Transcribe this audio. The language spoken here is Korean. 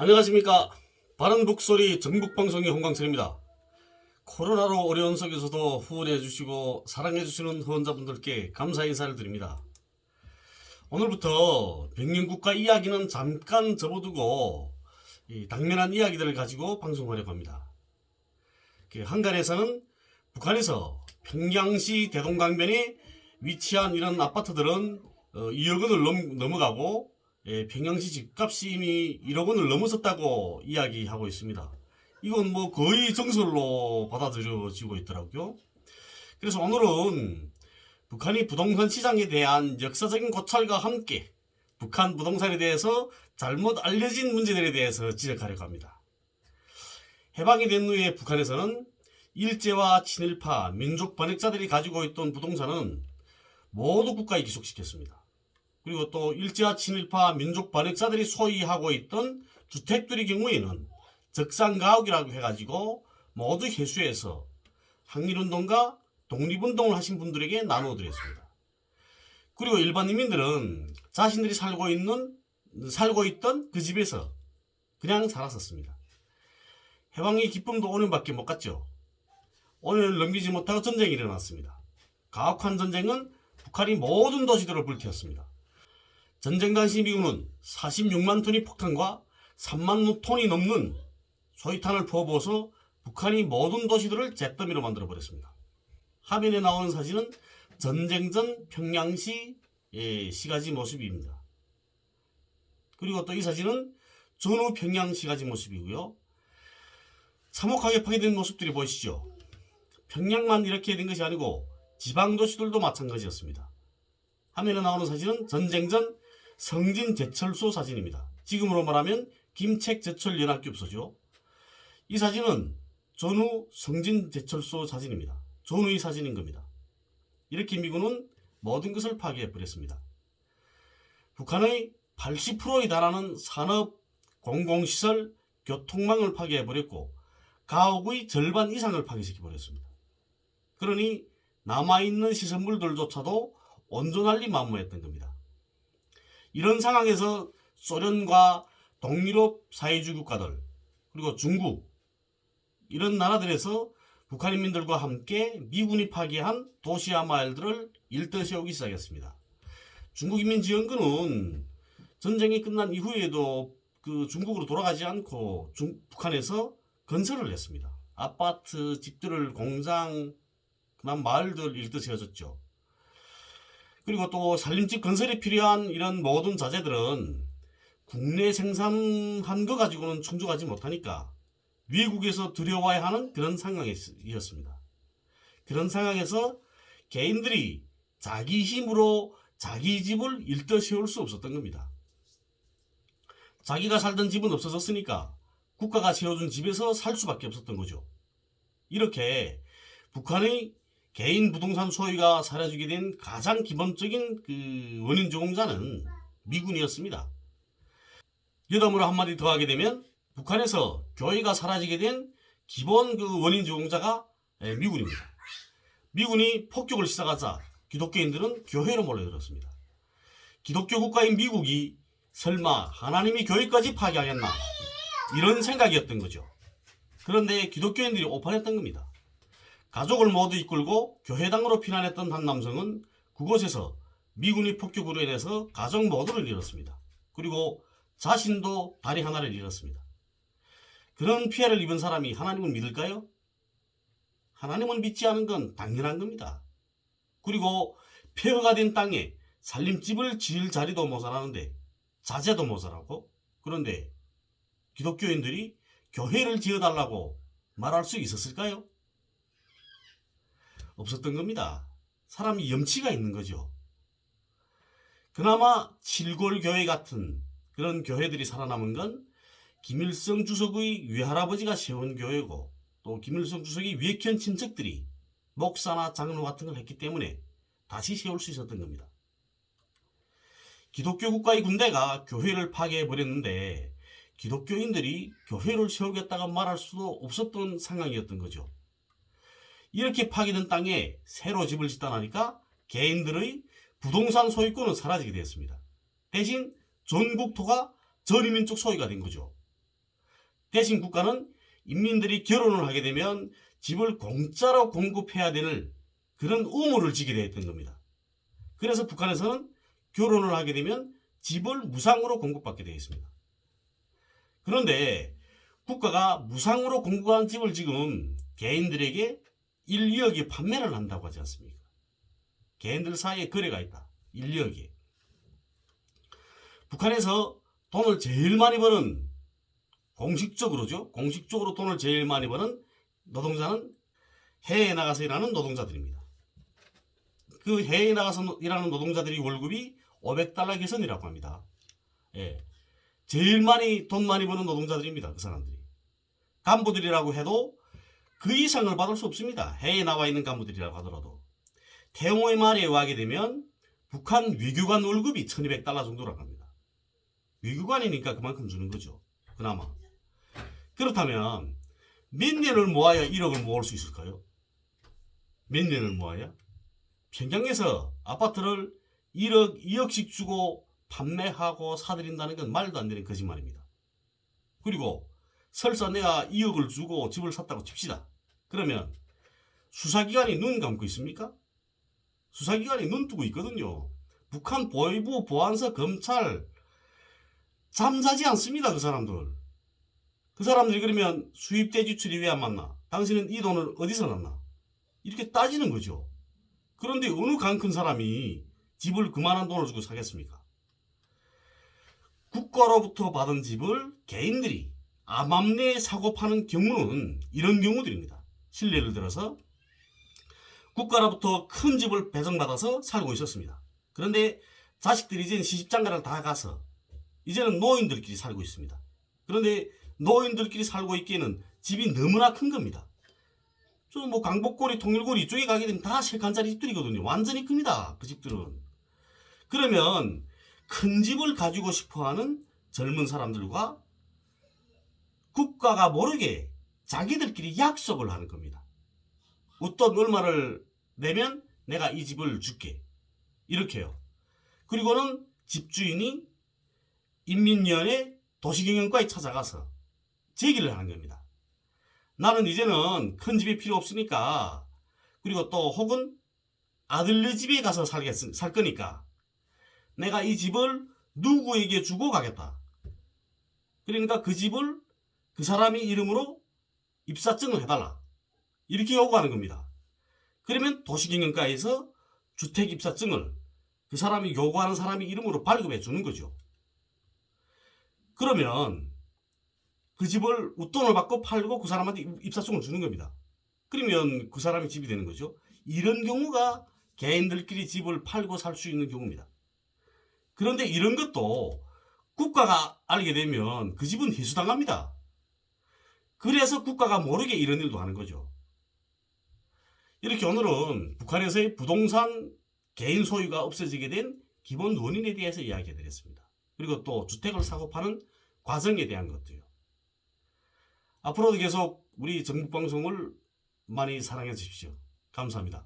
안녕하십니까. 바른 목소리 전국방송의 홍광철입니다. 코로나로 어려운 속에서도 후원해 주시고 사랑해 주시는 후원자분들께 감사 인사를 드립니다. 오늘부터 백년국가 이야기는 잠깐 접어두고 당면한 이야기들을 가지고 방송하려고 합니다. 한간에서는 북한에서 평양시 대동강변에 위치한 이런 아파트들은 2억 원을 넘어가고 평양시 집값이 이미 1억 원을 넘어섰다고 이야기하고 있습니다. 이건 뭐 거의 정설로 받아들여지고 있더라고요. 그래서 오늘은 북한이 부동산 시장에 대한 역사적인 고찰과 함께 북한 부동산에 대해서 잘못 알려진 문제들에 대해서 지적하려고 합니다. 해방이 된 후에 북한에서는 일제와 친일파, 민족 번역자들이 가지고 있던 부동산은 모두 국가에 귀속시켰습니다. 그리고 또 일제와 친일파, 민족 번역자들이 소유하고 있던 주택들의 경우에는 적산가옥이라고 해가지고 모두 회수해서 항일운동과 독립운동을 하신 분들에게 나누어 드렸습니다. 그리고 일반 인민들은 자신들이 살고 있던 그 집에서 그냥 살았었습니다. 해방의 기쁨도 5년밖에 못 갔죠. 5년을 넘기지 못하고 전쟁이 일어났습니다. 가혹한 전쟁은 북한이 모든 도시들을 불태웠습니다. 전쟁 당시 미군은 46만 톤의 폭탄과 3만 톤이 넘는 소위탄을 퍼부어서 북한이 모든 도시들을 잿더미로 만들어버렸습니다. 화면에 나오는 사진은 전쟁 전 평양시 시가지 모습입니다. 그리고 또 이 사진은 전후 평양 시가지 모습이고요. 참혹하게 파괴된 모습들이 보이시죠? 평양만 이렇게 된 것이 아니고 지방도시들도 마찬가지였습니다. 화면에 나오는 사진은 전쟁 전 성진제철소 사진입니다. 지금으로 말하면 김책제철연합교업소죠. 이 사진은 전후 성진제철소 사진입니다. 전후의 사진인 겁니다. 이렇게 미군은 모든 것을 파괴해버렸습니다. 북한의 80%에 달하는 산업, 공공시설, 교통망을 파괴해버렸고 가옥의 절반 이상을 파괴시켜버렸습니다. 그러니 남아있는 시설물들조차도 온전할리 만무했던 겁니다. 이런 상황에서 소련과 동유럽 사회주의 국가들 그리고 중국 이런 나라들에서 북한 인민들과 함께 미군이 파괴한 도시와 마을들을 일떠세우기 시작했습니다. 중국인민지원군은 전쟁이 끝난 이후에도 그 중국으로 돌아가지 않고 북한에서 건설을 했습니다. 아파트, 집들을, 공장, 그다음 마을들 일떠세워졌죠. 그리고 또 살림집 건설에 필요한 이런 모든 자재들은 국내 생산한 거 가지고는 충족하지 못하니까 외국에서 들여와야 하는 그런 상황이었습니다. 그런 상황에서 개인들이 자기 힘으로 자기 집을 일떠세울 수 없었던 겁니다. 자기가 살던 집은 없어졌으니까 국가가 세워준 집에서 살 수밖에 없었던 거죠. 이렇게 북한의 개인 부동산 소유가 사라지게 된 가장 기본적인 그 원인 제공자는 미군이었습니다. 여담으로 한마디 더 하게 되면 북한에서 교회가 사라지게 된 기본 그 원인 제공자가 미군입니다. 미군이 폭격을 시작하자 기독교인들은 교회로 몰려들었습니다. 기독교 국가인 미국이 설마 하나님이 교회까지 파괴하겠나 이런 생각이었던 거죠. 그런데 기독교인들이 오판했던 겁니다. 가족을 모두 이끌고 교회당으로 피난했던 한 남성은 그곳에서 미군의 폭격으로 인해서 가족 모두를 잃었습니다. 그리고 자신도 다리 하나를 잃었습니다. 그런 피해를 입은 사람이 하나님을 믿을까요? 하나님을 믿지 않은 건 당연한 겁니다. 그리고 폐허가 된 땅에 살림집을 지을 자리도 모자라는데 자재도 모자라고? 그런데 기독교인들이 교회를 지어달라고 말할 수 있었을까요? 없었던 겁니다. 사람이 염치가 있는 거죠. 그나마 칠골교회 같은 그런 교회들이 살아남은 건 김일성 주석의 외할아버지가 세운 교회고 또 김일성 주석의 외견 친척들이 목사나 장로 같은 걸 했기 때문에 다시 세울 수 있었던 겁니다. 기독교 국가의 군대가 교회를 파괴해버렸는데 기독교인들이 교회를 세우겠다고 말할 수도 없었던 상황이었던 거죠. 이렇게 파괴된 땅에 새로 집을 짓다 나니까 개인들의 부동산 소유권은 사라지게 되었습니다. 대신 전국토가 전이민족 소유가 된 거죠. 대신 국가는 인민들이 결혼을 하게 되면 집을 공짜로 공급해야 되는 그런 의무를 지게 되어 있던 겁니다. 그래서 북한에서는 결혼을 하게 되면 집을 무상으로 공급받게 되어 있습니다. 그런데 국가가 무상으로 공급한 집을 지금 개인들에게 1, 2억에 판매를 한다고 하지 않습니까? 개인들 사이에 거래가 있다. 1, 2억에. 북한에서 돈을 제일 많이 버는 공식적으로죠. 공식적으로 돈을 제일 많이 버는 노동자는 해외에 나가서 일하는 노동자들입니다. 그 해외에 나가서 일하는 노동자들이 월급이 500달러 개선이라고 합니다. 예. 제일 많이 돈 많이 버는 노동자들입니다. 그 사람들이. 간부들이라고 해도 그 이상을 받을 수 없습니다. 해외에 나와 있는 간부들이라고 하더라도. 태용호의 말에 의하게 되면 북한 외교관 월급이 1200달러 정도라고 합니다. 외교관이니까 그만큼 주는 거죠. 그나마. 그렇다면 몇 년을 모아야 1억을 모을 수 있을까요? 몇 년을 모아야? 평양에서 아파트를 1억, 2억씩 주고 판매하고 사들인다는 건 말도 안 되는 거짓말입니다. 그리고 설사 내가 2억을 주고 집을 샀다고 칩시다. 그러면 수사기관이 눈 감고 있습니까? 수사기관이 눈 뜨고 있거든요. 북한 보위부, 보안서, 검찰 잠자지 않습니다. 그 사람들. 그 사람들이 그러면 수입대 지출이 왜 안 맞나? 당신은 이 돈을 어디서 났나? 이렇게 따지는 거죠. 그런데 어느 강 큰 사람이 집을 그만한 돈을 주고 사겠습니까? 국가로부터 받은 집을 개인들이 암암리에 사고 파는 경우는 이런 경우들입니다. 실례를 들어서 국가로부터 큰 집을 배정받아서 살고 있었습니다. 그런데 자식들이 이제는 시집장가를 다 가서 이제는 노인들끼리 살고 있습니다. 그런데 노인들끼리 살고 있기에는 집이 너무나 큰 겁니다. 저 뭐 강북고리, 통일고리 이쪽에 가게 되면 다 3칸짜리 집들이거든요. 완전히 큽니다. 그 집들은. 그러면 큰 집을 가지고 싶어하는 젊은 사람들과 국가가 모르게 자기들끼리 약속을 하는 겁니다. 어떤 얼마를 내면 내가 이 집을 줄게. 이렇게요. 그리고는 집주인이 인민위원회 도시경영과에 찾아가서 제기를 하는 겁니다. 나는 이제는 큰 집이 필요 없으니까, 그리고 또 혹은 아들네 집에 가서 살 거니까 내가 이 집을 누구에게 주고 가겠다. 그러니까 그 집을 그 사람이 이름으로 입사증을 해달라. 이렇게 요구하는 겁니다. 그러면 도시경영과에서 주택 입사증을 그 사람이 요구하는 사람이 이름으로 발급해 주는 거죠. 그러면 그 집을 웃돈을 받고 팔고 그 사람한테 입사증을 주는 겁니다. 그러면 그 사람이 집이 되는 거죠. 이런 경우가 개인들끼리 집을 팔고 살 수 있는 경우입니다. 그런데 이런 것도 국가가 알게 되면 그 집은 회수당합니다. 그래서 국가가 모르게 이런 일도 하는 거죠. 이렇게 오늘은 북한에서의 부동산 개인 소유가 없어지게 된 기본 원인에 대해서 이야기해 드렸습니다. 그리고 또 주택을 사고 파는 과정에 대한 것도요. 앞으로도 계속 우리 전국방송을 많이 사랑해 주십시오. 감사합니다.